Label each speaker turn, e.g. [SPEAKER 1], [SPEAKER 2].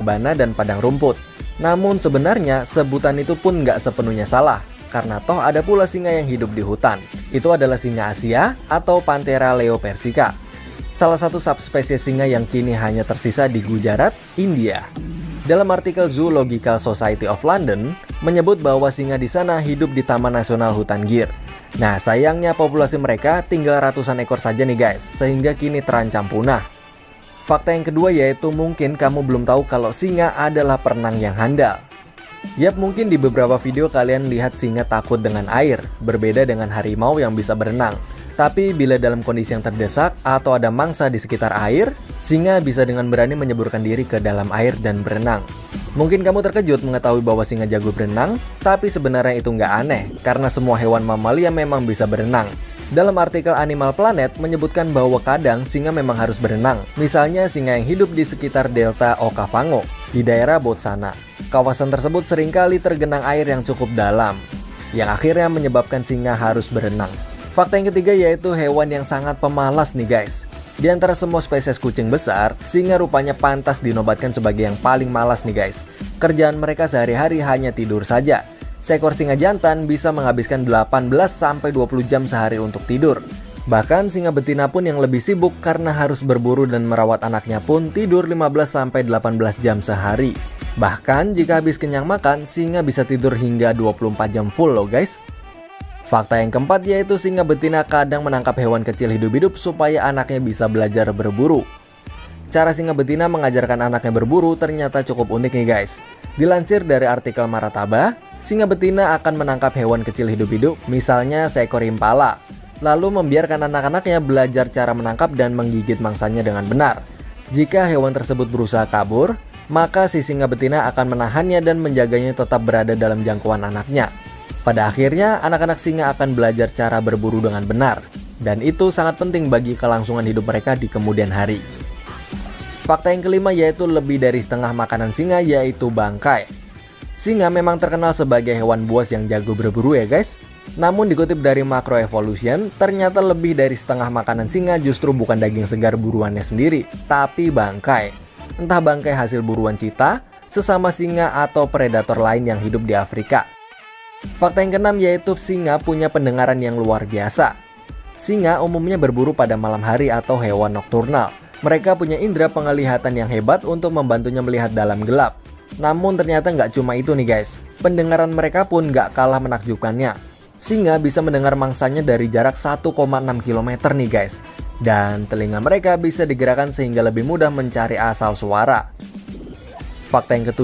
[SPEAKER 1] sabana dan padang rumput. Namun sebenarnya sebutan itu pun nggak sepenuhnya salah, karena toh ada pula singa yang hidup di hutan. Itu adalah singa Asia atau Panthera leopersica. Salah satu subspesies singa yang kini hanya tersisa di Gujarat, India. Dalam artikel Zoological Society of London, menyebut bahwa singa di sana hidup di Taman Nasional Hutan Gir. Nah, sayangnya populasi mereka tinggal ratusan ekor saja nih guys, sehingga kini terancam punah. Fakta yang kedua yaitu mungkin kamu belum tahu kalau singa adalah perenang yang handal. Yap, mungkin di beberapa video kalian lihat singa takut dengan air, berbeda dengan harimau yang bisa berenang. Tapi bila dalam kondisi yang terdesak atau ada mangsa di sekitar air, singa bisa dengan berani menyeburkan diri ke dalam air dan berenang. Mungkin kamu terkejut mengetahui bahwa singa jago berenang, tapi sebenarnya itu nggak aneh, karena semua hewan mamalia memang bisa berenang. Dalam artikel Animal Planet menyebutkan bahwa kadang singa memang harus berenang. Misalnya singa yang hidup di sekitar delta Okavango, di daerah Botswana. Kawasan tersebut seringkali tergenang air yang cukup dalam, yang akhirnya menyebabkan singa harus berenang. Fakta yang ketiga yaitu hewan yang sangat pemalas nih guys. Di antara semua spesies kucing besar, singa rupanya pantas dinobatkan sebagai yang paling malas nih guys. Kerjaan mereka sehari-hari hanya tidur saja. Seekor singa jantan bisa menghabiskan 18-20 jam sehari untuk tidur. Bahkan singa betina pun yang lebih sibuk karena harus berburu dan merawat anaknya pun tidur 15-18 jam sehari. Bahkan jika habis kenyang makan, singa bisa tidur hingga 24 jam full loh guys. Fakta yang keempat yaitu singa betina kadang menangkap hewan kecil hidup-hidup supaya anaknya bisa belajar berburu. Cara singa betina mengajarkan anaknya berburu ternyata cukup unik nih guys. Dilansir dari artikel Marataba, singa betina akan menangkap hewan kecil hidup-hidup, misalnya seekor impala, lalu membiarkan anak-anaknya belajar cara menangkap dan menggigit mangsanya dengan benar. Jika hewan tersebut berusaha kabur, maka si singa betina akan menahannya dan menjaganya tetap berada dalam jangkauan anaknya. Pada akhirnya, anak-anak singa akan belajar cara berburu dengan benar, dan itu sangat penting bagi kelangsungan hidup mereka di kemudian hari. Fakta yang kelima yaitu lebih dari setengah makanan singa yaitu bangkai. Singa memang terkenal sebagai hewan buas yang jago berburu ya guys. Namun dikutip dari Macroevolution, ternyata lebih dari setengah makanan singa justru bukan daging segar buruannya sendiri, tapi bangkai. Entah bangkai hasil buruan cita, sesama singa atau predator lain yang hidup di Afrika. Fakta yang keenam yaitu singa punya pendengaran yang luar biasa. Singa umumnya berburu pada malam hari atau hewan nokturnal. Mereka punya indera penglihatan yang hebat untuk membantunya melihat dalam gelap. Namun ternyata nggak cuma itu nih guys, pendengaran mereka pun nggak kalah menakjubkannya. Singa bisa mendengar mangsanya dari jarak 1,6 km nih guys. Dan telinga mereka bisa digerakkan sehingga lebih mudah mencari asal suara. Fakta yang ketujuh